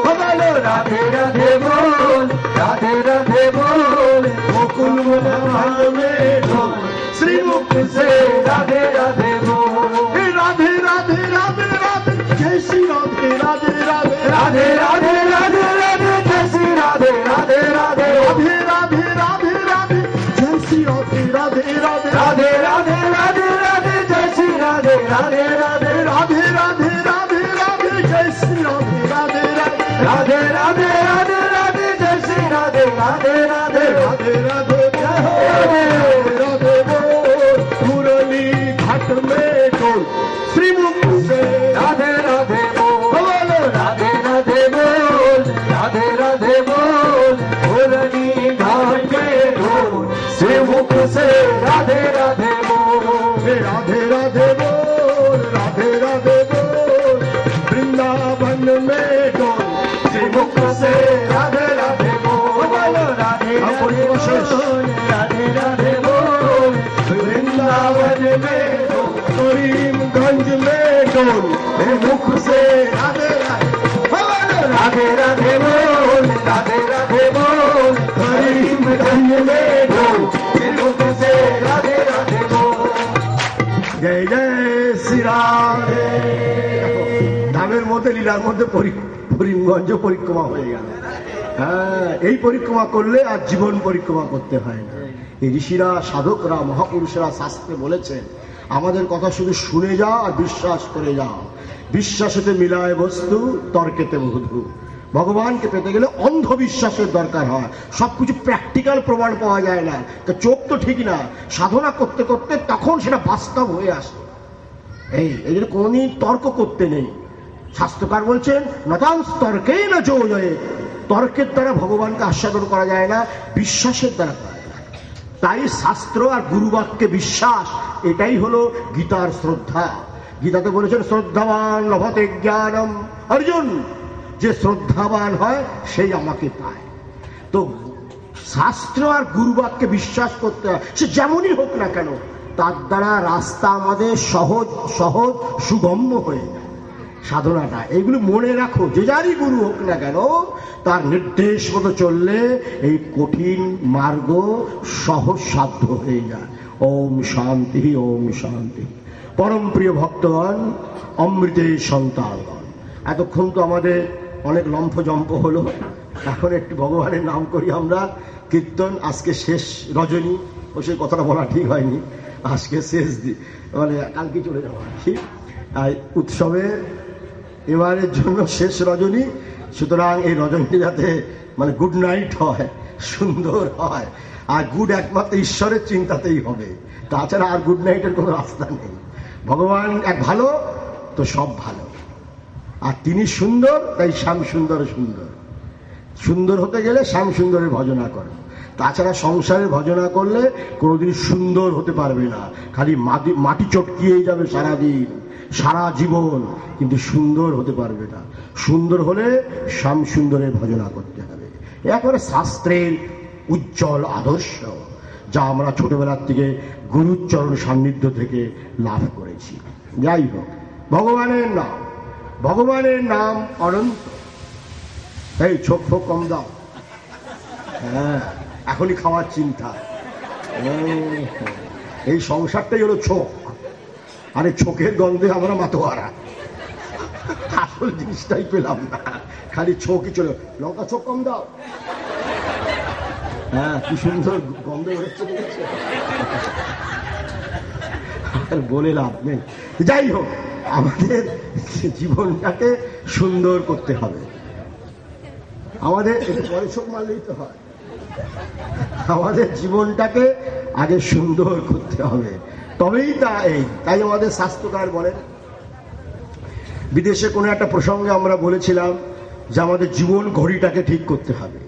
বলো রাধে রাধে বল, রাধে রাধে বল, গোকুল में ढोल श्रीमुख से राधे राधे बोल, राधे राधे राधे राधे जय श्री राधे राधे राधे राधे राधे राधे राधे जय श्री राधे राधे राधे राधे राधे राधे राधे जय श्री राधे राधे राधे राधे राधे राधे राधे जय श्री राधे राधे राधे राधे राधे राधे राधे जय श्री राधे राधे राधे राधे राधे राधे राधे जय श्री राधे राधे राधे राधे राधे राधे राधे बोल मुरली घाट में डोल श्रीमुख से राधे राधे बोल, राधे राधे बोल, राधे राधे बोल, मुरली घाट में ढोल श्रीमुख से राधे राधे बोल, राधे राधे बोल, राधे राधे बोल वृंदावन में डोल श्रीमुख से राधे राधे बोल, राधे राधे बोल, राधे राधे बोल, वृंदावन में ढोल करीमगंज में डोल मुख से राधे राधे राधे बोल, राधे राधे बोल, करीमगंज में ढोल मुख से राधे राधे बोल। जय जय श्री राधे ধামের মধ্যে লীলার মধ্যে করিমগঞ্জ পরিক্রমা হয়ে গেল। হ্যাঁ, এই পরিক্রমা করলে আর জীবন পরিক্রমা করতে হয় না। এই ঋষিরা, সাধকরা, মহাপুরুষরা শাস্ত্রে বলেছেন আমাদের কথা শুধু শুনে যাও আর বিশ্বাস করে যাও। বিশ্বাসেতে মিলায় বস্তু, তর্কেতে বধূ। ভগবানকে পেতে গেলে অন্ধবিশ্বাসের দরকার হয়। সবকিছু প্র্যাকটিক্যাল প্রমাণ পাওয়া যায় না। তো চোখ তো ঠিক না, সাধনা করতে করতে তখন সেটা বাস্তব হয়ে আসে। এই জন্য কোনদিন তর্ক করতে নেই। শাস্ত্রকার বলছেন নতাং তর্কেই না জয়, তর্কের দ্বারা ভগবানকে আস্বাদন করা যায় না, বিশ্বাসের দ্বারা করা যায়। তাই শাস্ত্র আর গুরুবাক্যে বিশ্বাস, এটাই হলো গীতার শ্রদ্ধা। গীতাতে বলেছেন শ্রদ্ধাবান লভতে জ্ঞানম। অর্জুন, যে শ্রদ্ধাবান হয় সেই আমাকে পায়। তো শাস্ত্র আর গুরুবাক্যে বিশ্বাস করতে হয়, সে যেমনই হোক না কেন, তার দ্বারা রাস্তা আমাদের সহজ সহজ সুগম্য হয়ে যায়। সাধনাটা এইগুলো মনে রাখো, যে যারই গুরু হোক না কেন তার নির্দেশ মতো চললে এই কঠিন মার্গ সহজ সাধ্য হয়ে যায়। ওম শান্তি, ওম শান্তি। পরম প্রিয় ভক্তগণ, অমৃতের সন্তানগণ, এতক্ষণ তো আমাদের অনেক লম্ফজম্প হলো, এখন একটু ভগবানের নাম করি আমরা। কীর্তন আজকে শেষ রজনী, ও সেই কথাটা বলা ঠিক হয়নি, আজকে শেষ মানে কালকে চলে যাওয়া ঠিক উৎসবের এবারের জন্য শেষ রজনী। সুতরাং এই রজনী যাতে মানে গুড নাইট হয়, সুন্দর হয়। আর গুড একমাত্র ঈশ্বরের চিন্তাতেই হবে, তাছাড়া আর গুড নাইটের কোনো রাস্তা নেই। ভগবান এক ভালো, তো সব ভালো। আর তিনি সুন্দর, তাই শ্যাম সুন্দর সুন্দর। সুন্দর হতে গেলে শ্যাম সুন্দরের ভজনা করো, তাছাড়া সংসারের ভজনা করলে কোনোদিন সুন্দর হতে পারবে না। খালি মাটি চটকিয়েই যাবে সারাদিন, সারা জীবন, কিন্তু সুন্দর হতে পারবে না। সুন্দর হলে শ্যাম সুন্দরের ভজনা করতে হবে। একেবারে শাস্ত্রের উজ্জ্বল আদর্শ, যা আমরা ছোটবেলার থেকে গুরুচরণ সান্নিধ্য থেকে লাভ করেছি। যাই হোক, ভগবানের নাম, ভগবানের নাম অনন্ত। এই ছোক ফোক কম দাও, হ্যাঁ এখনই খাওয়ার চিন্তা। এই সংসারটাই হলো ছোক, আরে ছোকের গন্ধে আমরা মাতোয়ারা, আসল জিনিসটাই পেলাম না, খালি ছোকই চলে। লঙ্কা ছোক কম দাও, হ্যাঁ কি সুন্দর গন্ধ হচ্ছে, বলে লাভ নেই। যাই হোক, আমাদের জীবনটাকে সুন্দর করতে হবে। আমাদের একটু পরে চোখ মারলেই তো হয়, আমাদের জীবনটাকে আগে সুন্দর করতে হবে, তবেই তাই আমাদের শাস্ত্রকার বলেন। বিদেশে কোনো একটা প্রসঙ্গে আমরা বলেছিলাম যে আমাদের জীবন ঘড়িটাকে ঠিক করতে হবে।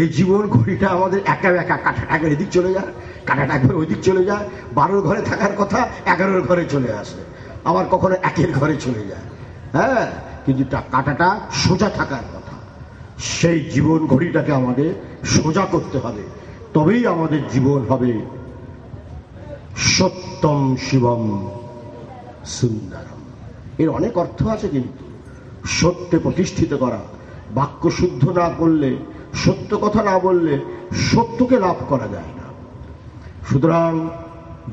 এই জীবন ঘড়িটা আমাদের একা একা, কাঁটাটা এদিক চলে যায়, কাঁটাটা একবার ওইদিক চলে যায়। 12 ঘরে থাকার কথা 11 ঘরে চলে আসে, আবার কখনো 1 ঘরে চলে যায়। হ্যাঁ, কিন্তু কাঁটাটা সোজা থাকার কথা। সেই জীবন ঘড়িটাকে আমাদের সোজা করতে হবে, তবেই আমাদের জীবন হবে সত্যম শিবম সুন্দরম। এর অনেক অর্থ আছে, কিন্তু সত্যে প্রতিষ্ঠিত করা, বাক্য শুদ্ধ না করলে, সত্য কথা না বললে সত্যকে লাভ করা যায় না। সুতরাং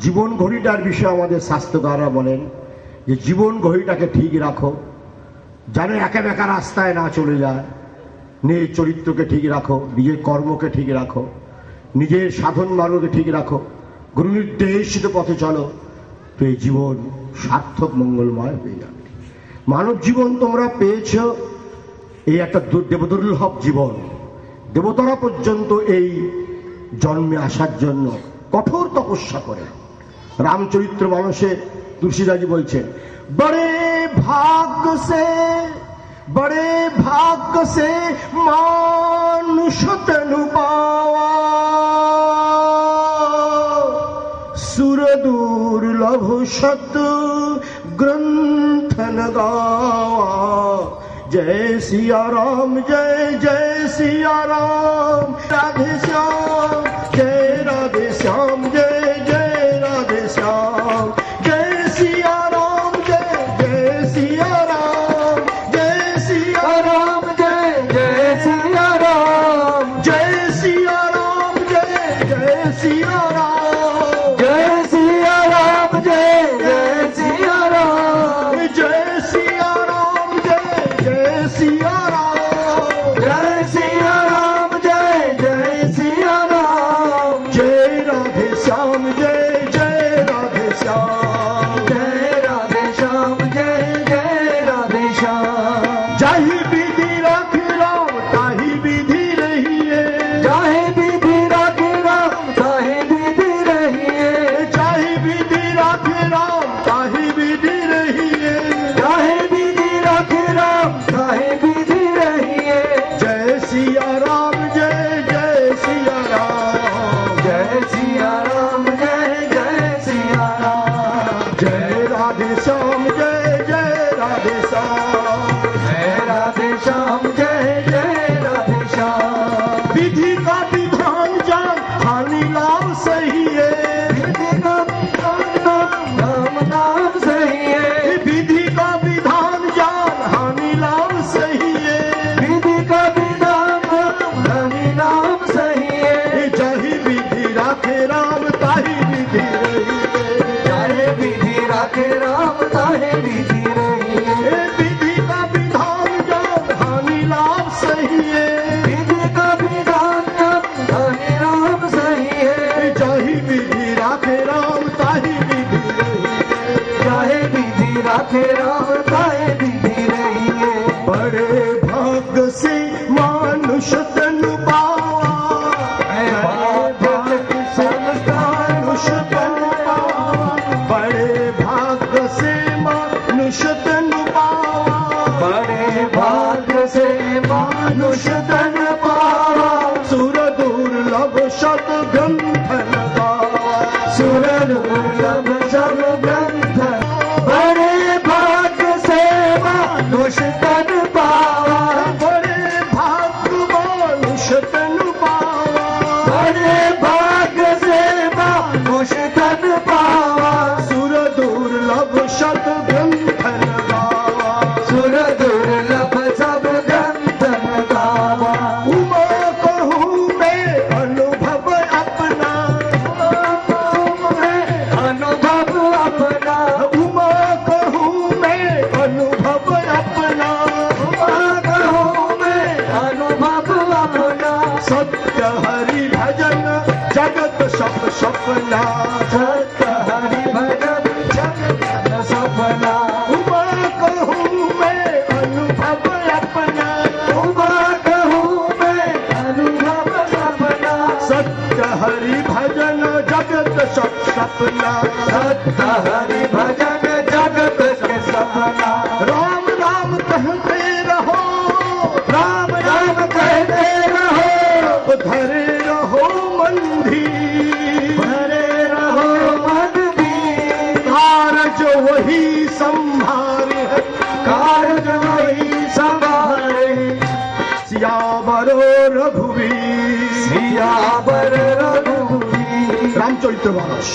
জীবন ঘড়িটার বিষয়ে আমাদের স্বাস্থ্যকাররা বলেন যে জীবন ঘড়িটাকে ঠিক রাখো, যেন একা বেকা রাস্তায় না চলে যায়। নিজের চরিত্রকে ঠিক রাখো, নিজের কর্মকে ঠিক রাখো, নিজের সাধন মার্গকে ঠিক রাখো, গুরু নির্দেশিত পথে চলো, তো এই জীবন সার্থক মঙ্গলময় হয়ে যাবে। মানব জীবন তোমরা পেয়েছ, এই একটা দেবদুর্লভ জীবন। দেবতারা পর্যন্ত এই জন্মে আসার জন্য কঠোর তপস্যা করে। রামচরিত্র মানসে তুলসীদাসজি বলছেন, বড়ে ভাগ্য সে মানুষ তনু পাওয়া, সুর দুর্লভ সত গ্রন্থন গাওয়া। जय सिया राम, जय जय सिया राम, राधे श्याम, जय राधे श्याम, जय जय राधे श्याम, जय सिया राम, जय जय सिया राम, जय सिया राम, जय जय सिया राम, जय सिया राम, जय जय सिया राम, जय सिया राम, जय जय सिया राम, जय सिया राम, जय सिया राम, जय सिया राम, जय जय सिया राम, जय राधे श्याम, जय जय राधे श्याम, जय राधे श्याम, जय जय राधे श्याम। जाहि विधि राख राम ताहि विधि रहिए, जाहि विधि राख राम ताहि विधि रहिए, जाहि विधि राख राम ताहि विधि रहिए, जाहि विधि राख राम ताहि विधि रहिए। जय सिया राम, जय जय सिया राम, जय सिया राम, जय जय सिया राम, जय राधे श्याम, जय जय राधे श्याम, जय राधे श्याम, जय जय राधे श्याम। विधि का विधान जान हानि लाभ सही है, विधि का विधान नाम नाम सही है, विधि का विधान जान हानि लाभ सही है, विधि का विधान हानि नाम सही है। जाहि विधि राखे राम ताहि विधि रहिए, जाहि विधि राखे राम ताहि विधि रहिए। विधि का विधान जान हानि लाभ सही है, विधि का विधान हानि राम सही है। जाहि विधि राखे राम ताहि विधि रहिए, जाहि विधि राखे राम ताहि विधि रहिए। बड़े भाग्य से मानुष तनु पावा, मानुष तनु पावा, बड़े भाग्य से मानुष तनु पावा, बड़े भाग्य से मानुष तनु पावा। सुर दुर्लभ शत ग्रंथन गावा, सुर दुर्लभ शत ग्रंथन, बड़े भाग्य से मानुष तन पावा, बड़े भाग्य मानुष तन पावा, बड़े भाग्य से मानुष तन पावा। सुर दुर्लभ शत ग्रंथन गावा, सुर दुर्लभ सब ग्रंथन गावा। उमा कहूँ मैं अनुभव अपना, अनुभव अपना, उमा कहूँ मैं अनुभव अपना, उमा कहूँ मैं अनुभव अपना। सत्य हरि भजन जगत सब सपना, सत्य हरि भजन जगत सपना। उमा कहूँ मैं अनुभव अपना, उमा कहूँ मैं अनुभव अपना। सत्य हरि भजन जगत सब सपना, सत्य हरि भजन जगत के सपना। राम राम कहते रहो, राम राम कहते रहो, धरे रहो मन भी, धरे रहो मन भी। कारज वही संभारे, कारज वही संभारे। सियावर रघुवीर, सियावर रघुवीर। रामचरित्र मानस,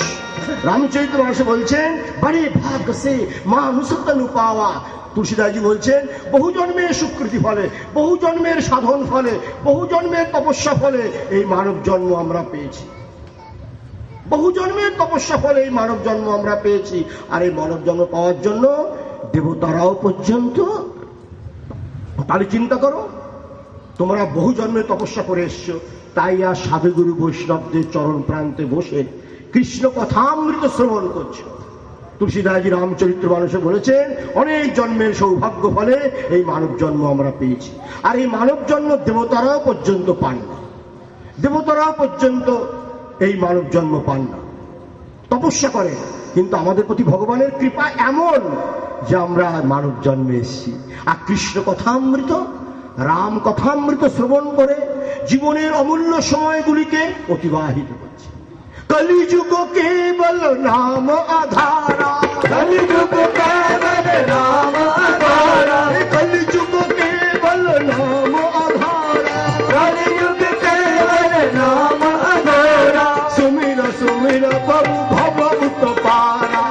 रामचरित्र मानसे বলছেন বড়ে ভাগ্য সে মানুষ তনু পাওয়া। তুলসীদাসজি বলছেন বহু জন্মের স্বীকৃতি ফলে, বহু জন্মের সাধন ফলে, বহু জন্মের তপস্যা ফলে এই মানব জন্ম আমরা পেয়েছি। বহু জন্মের তপস্যা ফলে এই মানব জন্ম আমরা পেয়েছি। আর এই মানব জন্ম পাওয়ার জন্য দেবতারাও পর্যন্ত, তাহলে চিন্তা করো, তোমরা বহু জন্মের তপস্যা করে এসছো, তাই আর সাধুগুরু বৈষ্ণবদের চরণ প্রান্তে বসে কৃষ্ণ কথামৃত শ্রবণ করছো। তুলসীদাসজি রামচরিত্র মানসে বলেছেন অনেক জন্মের সৌভাগ্য ফলে এই মানব জন্ম আমরা পেয়েছি। আর এই মানব জন্ম দেবতারাও পর্যন্ত পান না, দেবতারাও পর্যন্ত এই মানব জন্ম পান না, তপস্যা করে। কিন্তু আমাদের প্রতি ভগবানের কৃপা এমন যে আমরা মানব জন্মে এসেছি। আর কৃষ্ণ কথামৃত, রাম কথামৃত শ্রবণ করে জীবনের অমূল্য সময়গুলিকে অতিবাহিত করছি। कलिजुग केवल नाम आधारा, कलिजुग केवल नाम आधारा, कलिजुग केवल नाम आधारा, कलिजुग केवल नाम आधारा, सुमिर सुमिर प्रभु भव उत्पारा,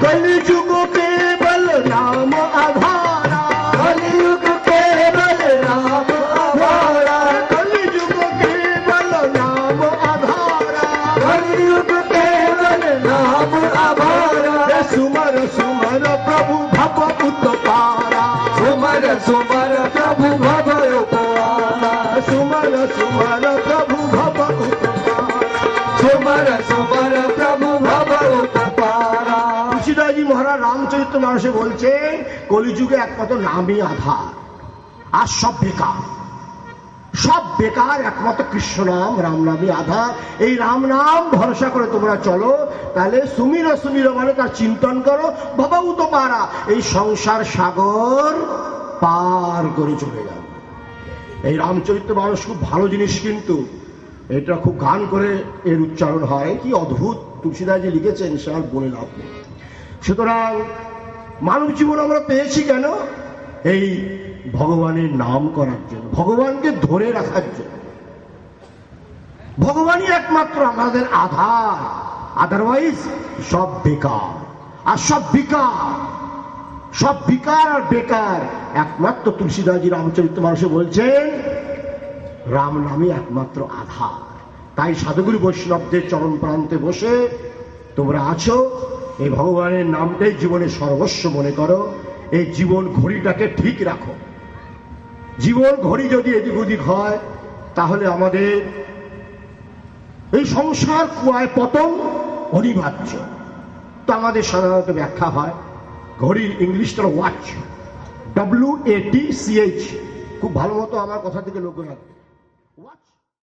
कलिजुग केवल नाम आधारा, कलिजुग केवल नाम आधारा, कलिजुग केवल नाम आधारा, कलिजुग केवल नाम आधारा, सुमर सुमर प्रभु भव उत्पारा, सुमर सुमर प्रभु भव उत्पारा, सुमर सुमर प्रभु भव उत्पारा। सुमर सुमर प्रभु भव उत्पारा। তুলসীদাসজি মহারাজ রামচরিত্র মানসে বলছেন কলিযুগে একমাত্র নামই আধার, আর সব বেকার, সব বেকার, একমাত্র কৃষ্ণ নাম, রাম নামই আধার। এই রাম নাম ভরসা করে তোমরা চলো, তাহলে সুমির সুমির মানে তার চিন্তন করো, বাবাও তো পারা, এই সংসার সাগর পার করে চলে যাবে। এই রামচরিত্র মানস খুব ভালো জিনিস, কিন্তু এটা খুব গান করে এর উচ্চারণ হয়, কি অদ্ভুত তুলসীদাসজি লিখেছেন সে আর বলে লাভ নেই। সুতরাং মানব জীবন আমরা পেয়েছি কেন? এই ভগবানের নাম করার জন্য, ভগবানকে ধরে রাখার জন্য। ভগবানই একমাত্র আমাদের আধার, আদারওয়াইজ সব বেকার, আর সব বিকার, সব বিকার আর বেকার। একমাত্র তুলসীদাসজি রামচরিত্র মানসে বলছেন রাম নামই একমাত্র আধার। তাই সাধুগুরু বৈষ্ণবদের চরণ প্রান্তে বসে তোমরা আছো, এই ভগবানের নামটাই জীবনের সর্বস্ব মনে করো। এই জীবন ঘড়িটাকে ঠিক রাখো। জীবন ঘড়ি যদি এদিক ওদিক হয়, তাহলে আমাদের এই সংসার কুয়ায় পতন অনিবার্য। তো আমাদের সাধারণত ব্যাখ্যা হয়, ঘড়ির ইংলিশটা ওয়াচ, WATCH, খুব ভালো মতো আমার কথা থেকে লক্ষ্য রাখবে। ওয়াচ